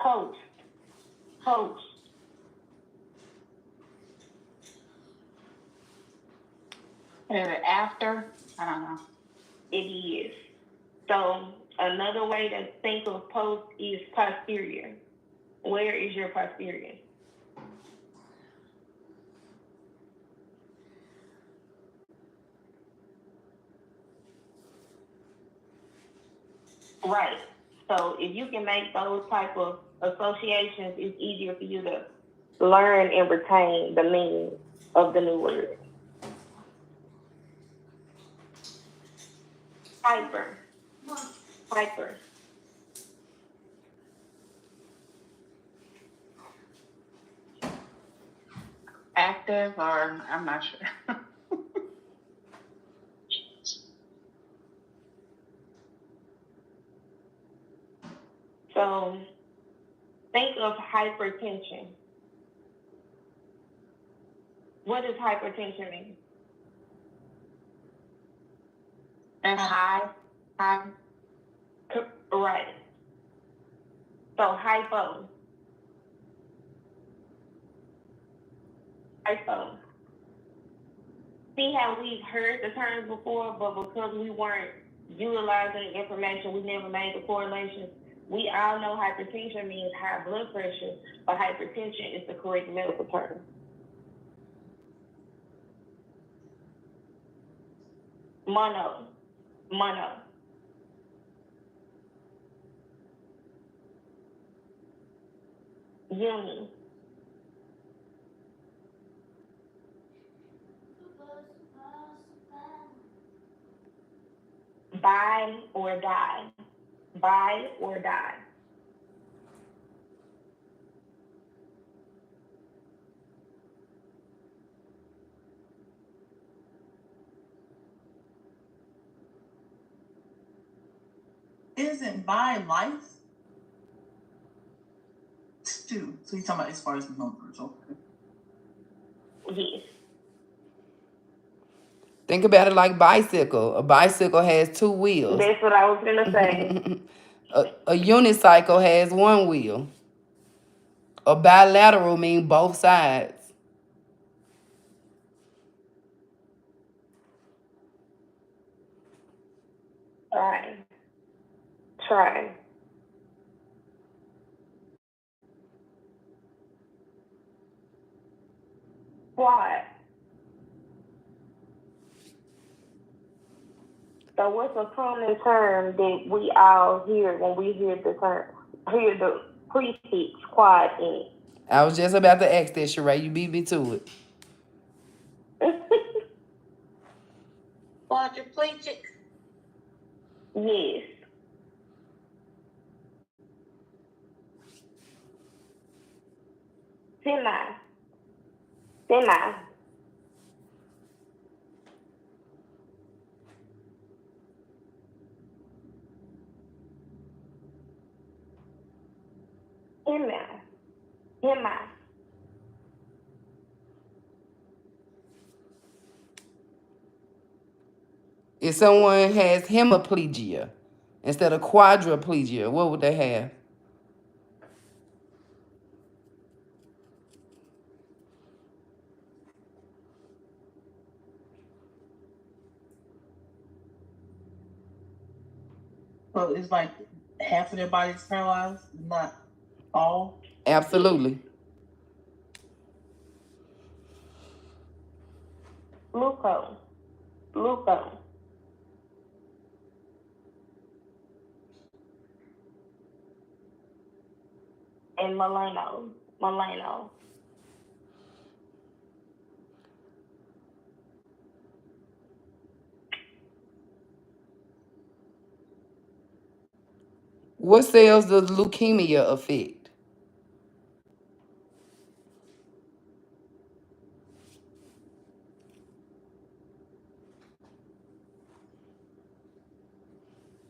Post. Post. Is it after? I don't know. It is. So another way to think of post is posterior. Where is your posterior? Right. So if you can make those type of associations, it's easier for you to learn and retain the meaning of the new word. Hyper. Hyper. Active or I'm not sure. So think of hypertension. What does hypertension mean? And high. High. Right. So hypo. Hypo. See how we've heard the terms before, but because we weren't utilizing the information, we never made the correlation. We all know hypertension means high blood pressure, but hypertension is the correct medical term. Mono. Mono. Uni. Buy or die. Buy or die. Isn't by life? Too. So you're talking about as far as numbers, okay? Yes. Think about it like bicycle. A bicycle has 2 wheels. That's what I was gonna say. A unicycle has 1 wheel. A bilateral means both sides. Try. Try. Why? So what's a common term that we all hear when we hear the prefix quad in I was just about to ask that, Sheree. You beat me to it. it? Quadriplegic. Yes. Semi. Semi. Semi. Semi. If someone has hemiplegia instead of quadriplegia, what would they have? So it's like half of their body is paralyzed, not all. Absolutely. Luco. Luco. And Milano. Milano. What cells does leukemia affect?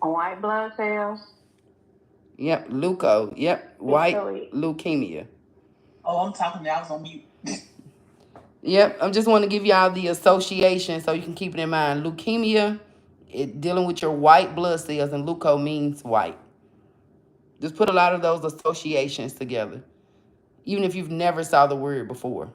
White blood cells. Yep, leuko. Yep, white leukemia. Oh, I'm talking now. I was on mute. Yep, I just want to give y'all the association so you can keep it in mind. Leukemia, it dealing with your white blood cells, and leuko means white. Just put a lot of those associations together, even if you've never saw the word before.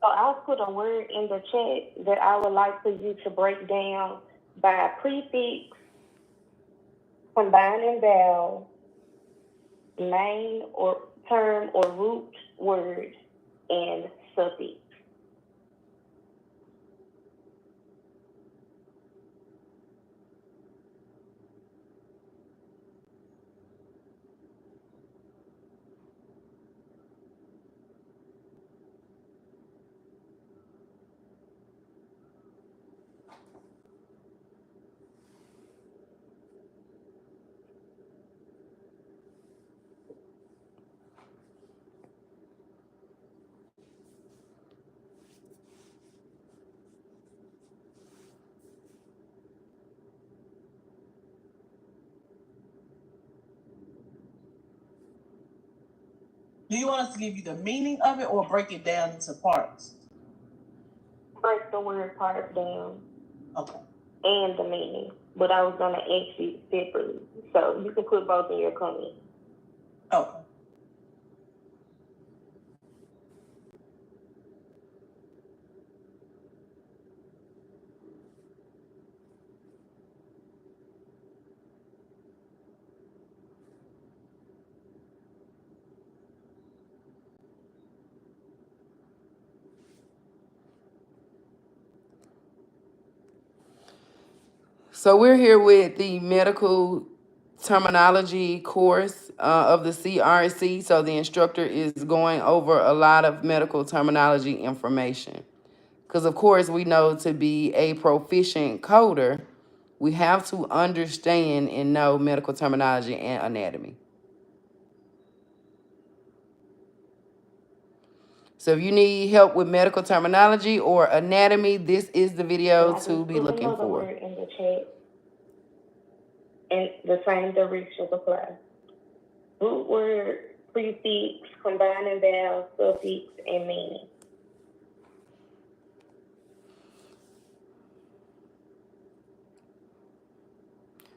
So I'll put a word in the chat that I would like for you to break down by prefix, combining vowel, main or term or root word, and suffix. Do you want us to give you the meaning of it or break it down into parts? Break the word part down. Okay. And the meaning, but I was gonna ask you separately, so you can put both in your comment. Okay. So we're here with the medical terminology course of the CRC. So the instructor is going over a lot of medical terminology information. Because of course we know to be a proficient coder, we have to understand and know medical terminology and anatomy. So if you need help with medical terminology or anatomy, this is the video to be looking another for. word in the chat, and the same directions apply. Root word, prefix, combining vowel, suffix, and meaning.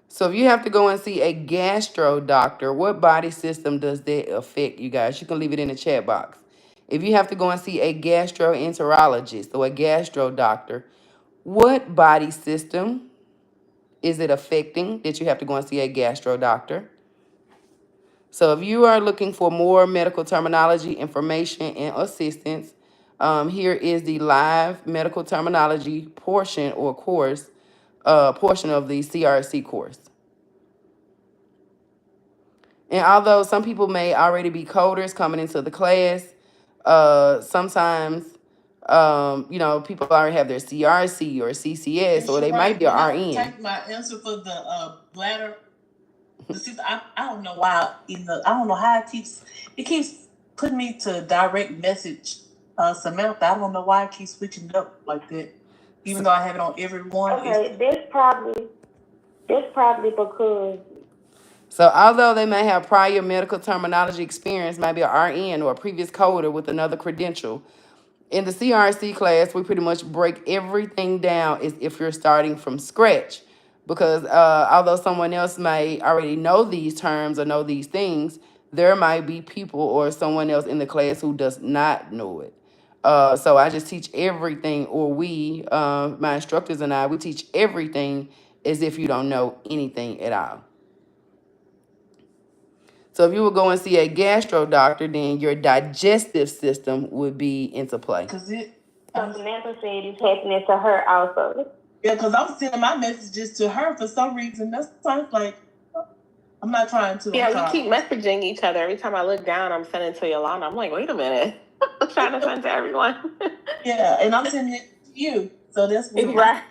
So if you have to go and see a gastro doctor, what body system does that affect, you guys? You can leave it in the chat box. If you have to go and see a gastroenterologist or a gastro doctor, what body system is it affecting that you have to go and see a gastro doctor? So if you are looking for more medical terminology information and assistance, here is the live medical terminology portion or course, portion of the CRC course. And although some people may already be coders coming into the class, sometimes, people already have their CRC or CCS, or they might be an RN. Take my answer for the bladder. I don't know why. I don't know how it keeps putting me to direct message Samantha. I don't know why it keeps switching up like that, even though I have it on every one. Okay, that's probably because. So although they may have prior medical terminology experience, maybe an RN or a previous coder with another credential, in the CRC class, we pretty much break everything down as if you're starting from scratch. Because although someone else may already know these terms or know these things, there might be people or someone else in the class who does not know it. So I just teach everything, or my instructors and I, we teach everything as if you don't know anything at all. So if you would go and see a gastro doctor, then your digestive system would be into play. Samantha said it's happening to her also. Yeah, because I'm sending my messages to her for some reason. That's sounds like I'm not trying to. Yeah, we keep messaging each other. Every time I look down, I'm sending to Yolanda. I'm like, wait a minute. I'm trying to send to everyone. Yeah, and I'm sending it to you. So that's weird. Right.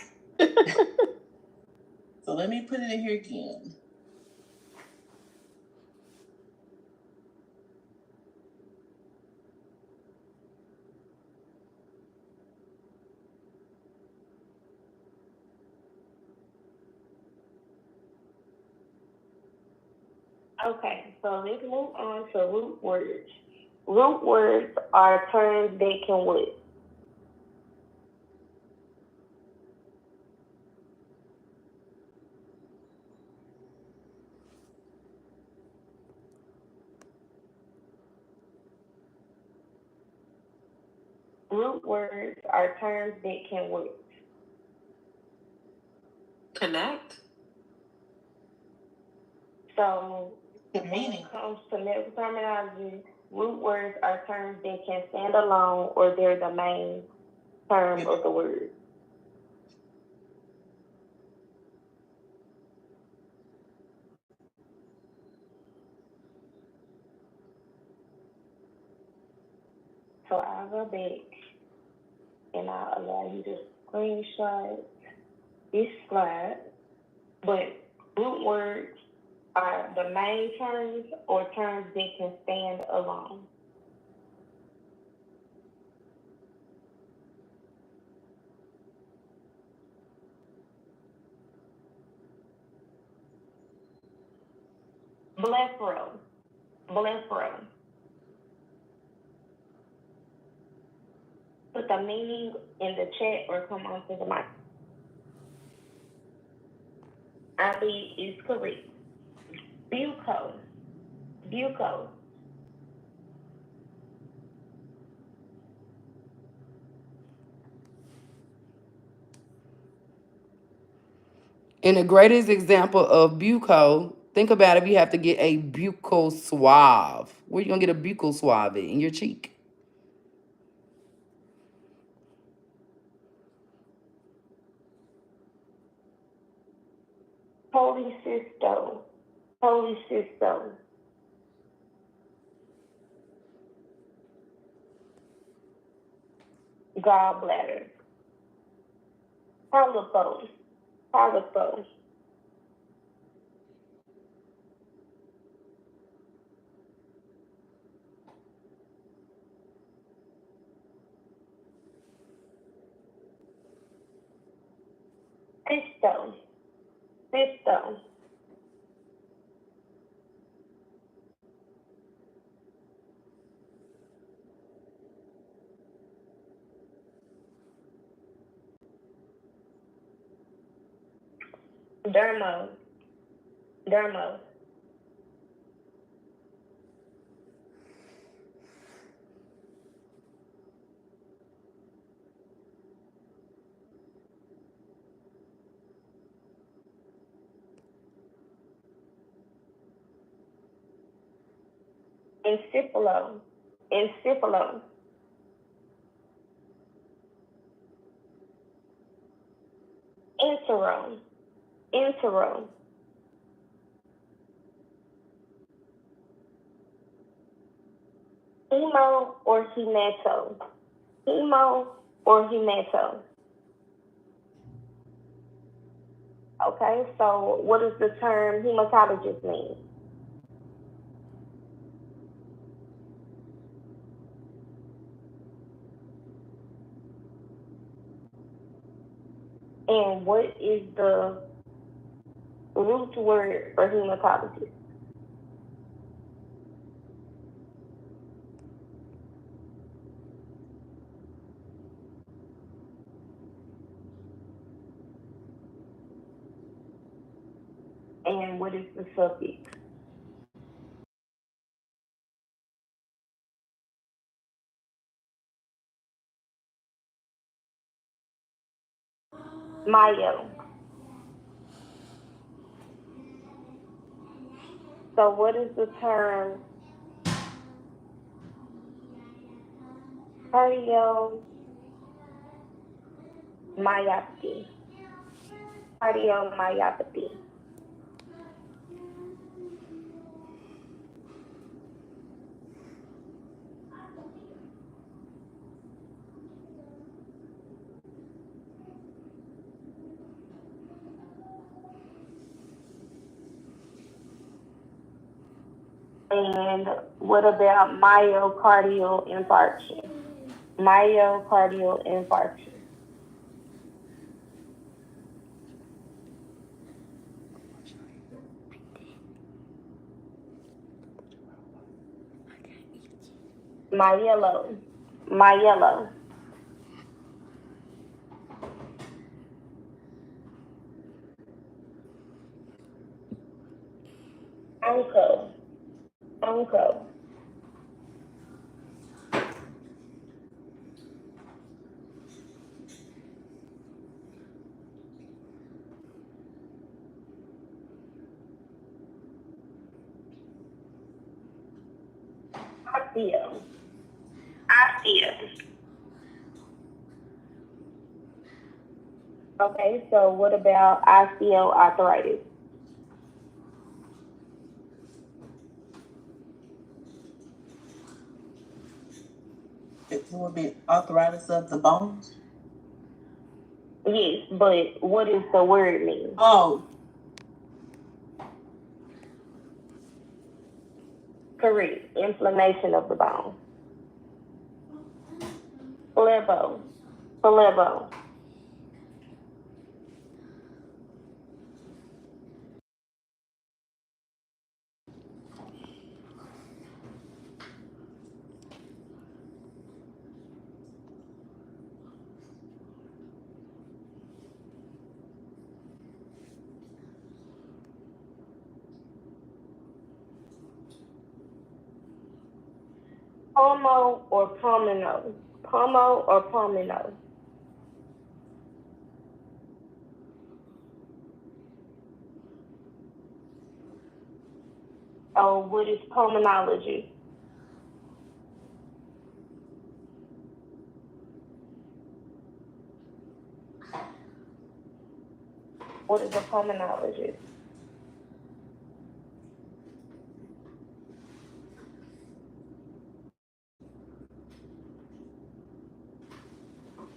So let me put it in here again. Okay, so let's move on to root words. Root words are terms that can what? Root words are terms that can work. Connect. So The when meaning. it comes to medical terminology, root words are terms that can stand alone or they're the main term of the word. So I'll go back and I'll allow you to screenshot this slide. But root words are the main terms or terms that can stand alone. Blepharon. Blepharon. Put the meaning in the chat or come onto the mic. Ali is correct. Bucco. Bucco. And the greatest example of buccal, think about if you have to get a buccal swab. Where you gonna get a buccal swab at? In your cheek. Polycysto. Polycysto. Gallbladder. Polypo. Polypo. Cysto. Cysto. Dermo. Dermo. Encephalo. Encephalo. Entero. Entero. Hemo or hemato. Hemo or hemato. Okay, so what does the term hematologist mean? And what is the root word for hematologist? And what is the suffix? Mayo. So what is the term cardiomyopathy? Cardiomyopathy. And what about myocardial infarction? Myocardial infarction. Myelo. Myelo. Onco. Onco. Osteo. Okay, so what about osteoarthritis? It would be arthritis of the bones. Yes, but what does the word mean? Oh, Correct. Inflammation of the bone. Phlebo. Pomo or pulmono? Pomo or pulmono? Oh, what is pulmonology? What is a pulmonologist?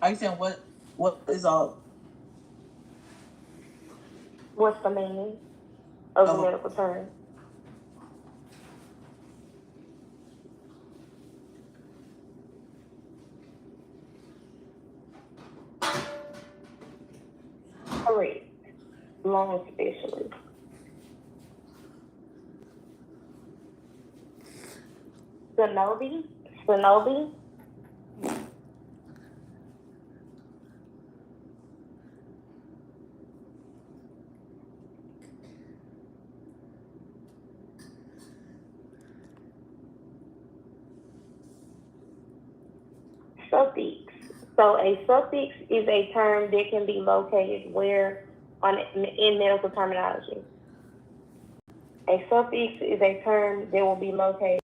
are you saying what is all? What's the meaning of the Oh. medical term? Correct. Lung specialist. Synovial? Suffix. So a suffix is a term that can be located where in medical terminology. A suffix is a term that will be located